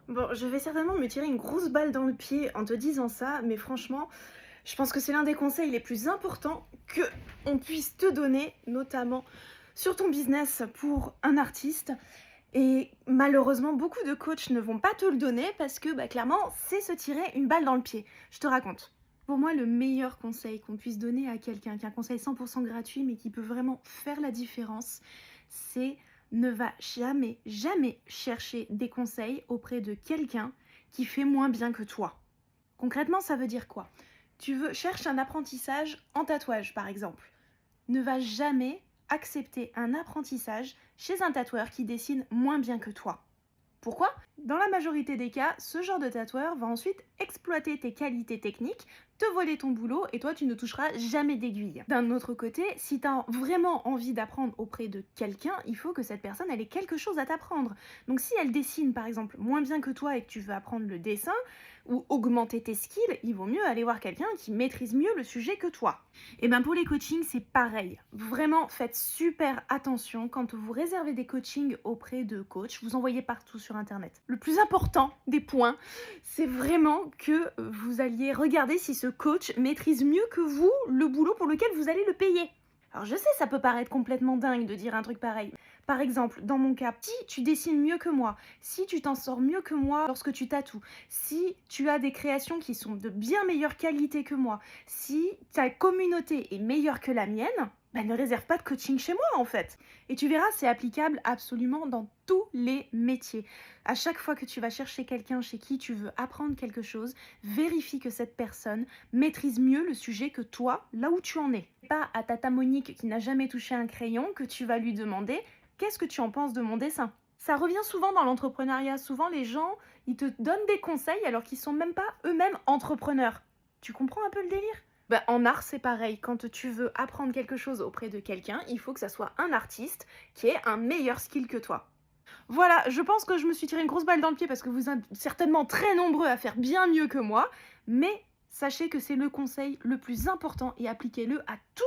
Bon, je vais certainement me tirer une grosse balle dans le pied en te disant ça, mais franchement, je pense que c'est l'un des conseils les plus importants que on puisse te donner, notamment sur ton business pour un artiste. Et malheureusement, beaucoup de coachs ne vont pas te le donner parce que clairement, c'est se tirer une balle dans le pied. Je te raconte. Pour moi, le meilleur conseil qu'on puisse donner à quelqu'un, qui est un conseil 100% gratuit, mais qui peut vraiment faire la différence, c'est ne va jamais, jamais chercher des conseils auprès de quelqu'un qui fait moins bien que toi. Concrètement, ça veut dire quoi? Cherche un apprentissage en tatouage, par exemple. Ne va jamais accepter un apprentissage chez un tatoueur qui dessine moins bien que toi. Pourquoi? Dans la majorité des cas, ce genre de tatoueur va ensuite exploiter tes qualités techniques, te voler ton boulot et toi tu ne toucheras jamais d'aiguille. D'un autre côté, si tu as vraiment envie d'apprendre auprès de quelqu'un, il faut que cette personne elle ait quelque chose à t'apprendre. Donc si elle dessine par exemple moins bien que toi et que tu veux apprendre le dessin ou augmenter tes skills, il vaut mieux aller voir quelqu'un qui maîtrise mieux le sujet que toi. Et bien pour les coachings, c'est pareil. Vraiment, faites super attention quand vous réservez des coachings auprès de coachs, vous envoyez partout sur internet. Le plus important des points, c'est vraiment que vous alliez regarder si ce coach maîtrise mieux que vous le boulot pour lequel vous allez le payer. Alors je sais, ça peut paraître complètement dingue de dire un truc pareil. Par exemple, dans mon cas, si tu dessines mieux que moi, si tu t'en sors mieux que moi lorsque tu tatoues, si tu as des créations qui sont de bien meilleure qualité que moi, si ta communauté est meilleure que la mienne, ne réserve pas de coaching chez moi en fait. Et tu verras, c'est applicable absolument dans tous les métiers. À chaque fois que tu vas chercher quelqu'un chez qui tu veux apprendre quelque chose, vérifie que cette personne maîtrise mieux le sujet que toi, là où tu en es. Pas à Tata Monique qui n'a jamais touché un crayon que tu vas lui demander qu'est-ce que tu en penses de mon dessin. Ça revient souvent dans l'entrepreneuriat. Souvent les gens, ils te donnent des conseils alors qu'ils sont même pas eux-mêmes entrepreneurs. Tu comprends un peu le délire? En art, c'est pareil. Quand tu veux apprendre quelque chose auprès de quelqu'un, il faut que ça soit un artiste qui ait un meilleur skill que toi. Voilà, je pense que je me suis tiré une grosse balle dans le pied parce que vous êtes certainement très nombreux à faire bien mieux que moi, mais sachez que c'est le conseil le plus important et appliquez-le à tous